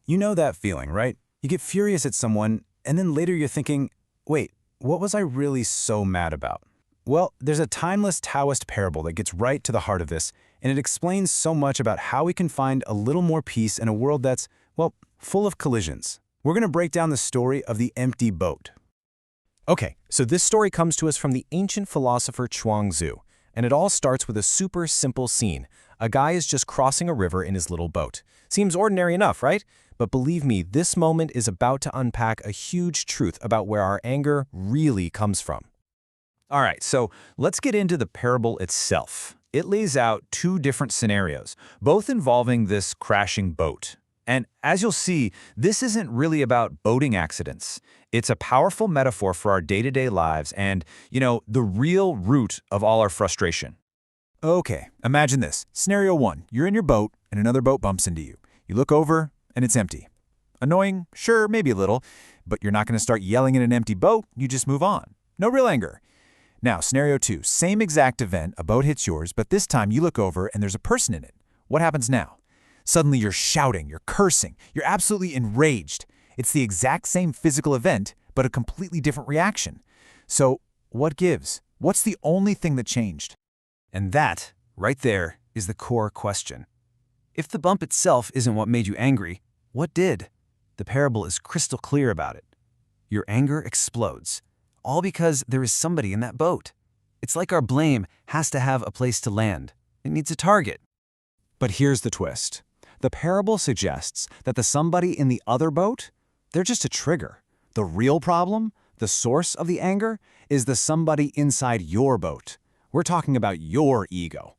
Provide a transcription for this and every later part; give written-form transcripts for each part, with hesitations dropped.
You know that feeling, right? You get furious at someone, and then later you're thinking, wait, what was I really so mad about? Well, there's a timeless Taoist parable that gets right to the heart of this, and it explains so much about how we can find a little more peace in a world that's, well, full of collisions. We're going to break down the story of the empty boat. Okay, so this story comes to us from the ancient philosopher Chuang Tzu, and it all starts with a super simple scene. A guy is just crossing a river in his little boat. Seems ordinary enough, right? But believe me, this moment is about to unpack a huge truth about where our anger really comes from. All right, so let's get into the parable itself. It lays out two different scenarios, both involving this crashing boat. And as you'll see, this isn't really about boating accidents. It's a powerful metaphor for our day-to-day lives and, the real root of all our frustration. Okay, imagine this. Scenario 1, you're in your boat and another boat bumps into you. You look over and it's empty. Annoying? Sure, maybe a little, but you're not going to start yelling at an empty boat. You just move on. No real anger. Now, scenario 2, same exact event, a boat hits yours, but this time you look over and there's a person in it. What happens now? Suddenly you're shouting, you're cursing, you're absolutely enraged. It's the exact same physical event, but a completely different reaction. So, what gives? What's the only thing that changed? And that, right there, is the core question. If the bump itself isn't what made you angry, what did? The parable is crystal clear about it. Your anger explodes, all because there is somebody in that boat. It's like our blame has to have a place to land. It needs a target. But here's the twist. The parable suggests that the somebody in the other boat, they're just a trigger. The real problem, the source of the anger, is the somebody inside your boat. We're talking about your ego.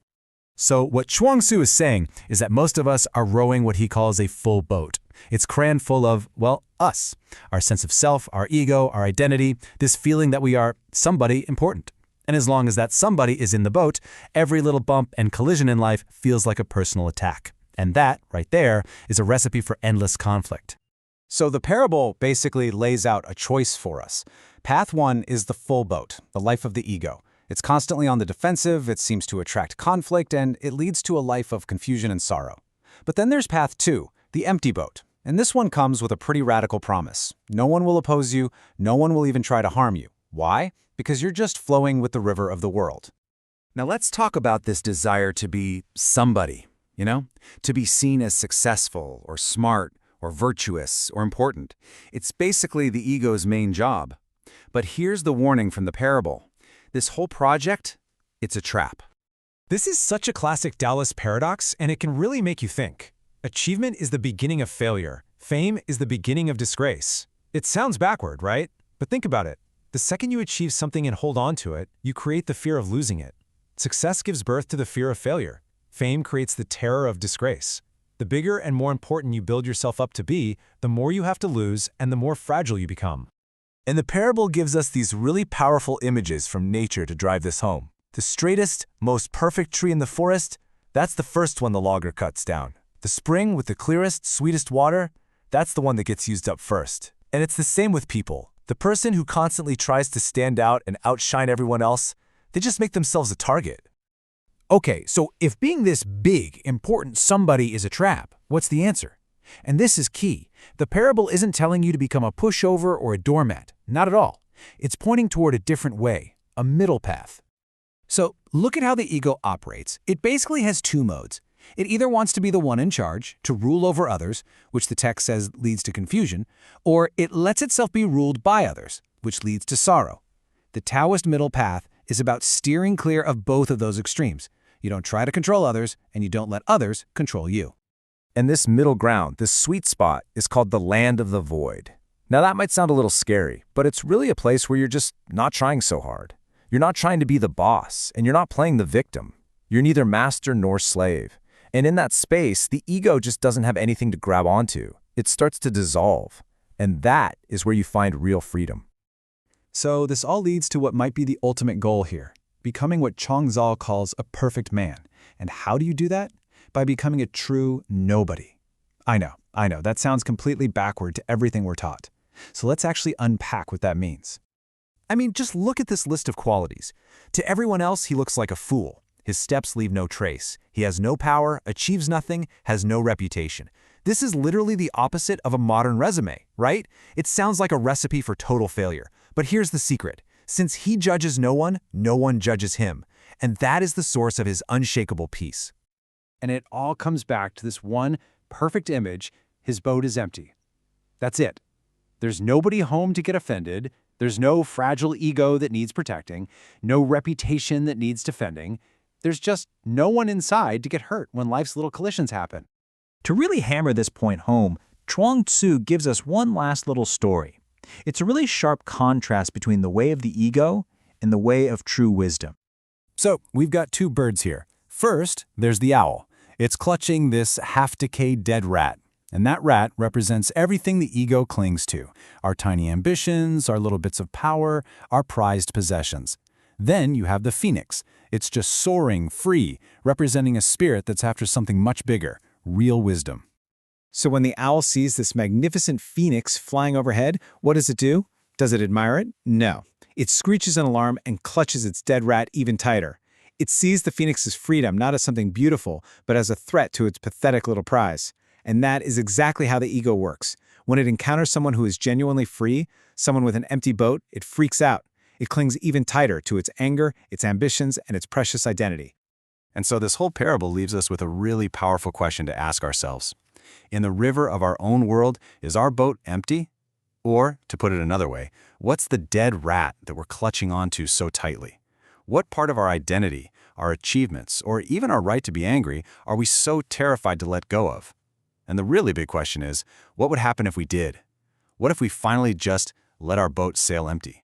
So what Chuang Tzu is saying is that most of us are rowing what he calls a full boat. It's crammed full of, well, us, our sense of self, our ego, our identity, this feeling that we are somebody important. And as long as that somebody is in the boat, every little bump and collision in life feels like a personal attack. And that, right there, is a recipe for endless conflict. So the parable basically lays out a choice for us. Path 1 is the full boat, the life of the ego. It's constantly on the defensive, it seems to attract conflict, and it leads to a life of confusion and sorrow. But then there's path 2, the empty boat. And this one comes with a pretty radical promise. No one will oppose you, no one will even try to harm you. Why? Because you're just flowing with the river of the world. Now let's talk about this desire to be somebody, to be seen as successful or smart or virtuous or important. It's basically the ego's main job. But here's the warning from the parable. This whole project, it's a trap. This is such a classic Taoist paradox, and it can really make you think. Achievement is the beginning of failure. Fame is the beginning of disgrace. It sounds backward, right? But think about it. The second you achieve something and hold on to it, you create the fear of losing it. Success gives birth to the fear of failure. Fame creates the terror of disgrace. The bigger and more important you build yourself up to be, the more you have to lose and the more fragile you become. And the parable gives us these really powerful images from nature to drive this home. The straightest, most perfect tree in the forest, that's the first one the logger cuts down. The spring with the clearest, sweetest water, that's the one that gets used up first. And it's the same with people. The person who constantly tries to stand out and outshine everyone else, they just make themselves a target. Okay, so if being this big, important somebody is a trap, what's the answer? And this is key. The parable isn't telling you to become a pushover or a doormat. Not at all. It's pointing toward a different way, a middle path. So look at how the ego operates. It basically has two modes. It either wants to be the one in charge, to rule over others, which the text says leads to confusion, or it lets itself be ruled by others, which leads to sorrow. The Taoist middle path is about steering clear of both of those extremes. You don't try to control others, and you don't let others control you. And this middle ground, this sweet spot, is called the land of the void. Now that might sound a little scary, but it's really a place where you're just not trying so hard. You're not trying to be the boss, and you're not playing the victim. You're neither master nor slave. And in that space, the ego just doesn't have anything to grab onto. It starts to dissolve. And that is where you find real freedom. So this all leads to what might be the ultimate goal here, becoming what Chuang Tzu calls a perfect man. And how do you do that? By becoming a true nobody. I know, that sounds completely backward to everything we're taught. So let's actually unpack what that means. I mean, just look at this list of qualities. To everyone else, he looks like a fool. His steps leave no trace. He has no power, achieves nothing, has no reputation. This is literally the opposite of a modern resume, right? It sounds like a recipe for total failure. But here's the secret. Since he judges no one judges him. And that is the source of his unshakable peace. And it all comes back to this one perfect image: his boat is empty. That's it. There's nobody home to get offended. There's no fragile ego that needs protecting, no reputation that needs defending. There's just no one inside to get hurt when life's little collisions happen. To really hammer this point home, Chuang Tzu gives us one last little story. It's a really sharp contrast between the way of the ego and the way of true wisdom. So, we've got two birds here. First, there's the owl. It's clutching this half-decayed dead rat. And that rat represents everything the ego clings to: our tiny ambitions, our little bits of power, our prized possessions. Then you have the phoenix. It's just soaring, free, representing a spirit that's after something much bigger: real wisdom. So when the owl sees this magnificent phoenix flying overhead, what does it do? Does it admire it? No. It screeches in alarm and clutches its dead rat even tighter. It sees the phoenix's freedom not as something beautiful, but as a threat to its pathetic little prize. And that is exactly how the ego works. When it encounters someone who is genuinely free, someone with an empty boat, it freaks out. It clings even tighter to its anger, its ambitions, and its precious identity. And so this whole parable leaves us with a really powerful question to ask ourselves. In the river of our own world, is our boat empty? Or, to put it another way, what's the dead rat that we're clutching onto so tightly? What part of our identity, our achievements, or even our right to be angry are we so terrified to let go of? And the really big question is, what would happen if we did? What if we finally just let our boat sail empty?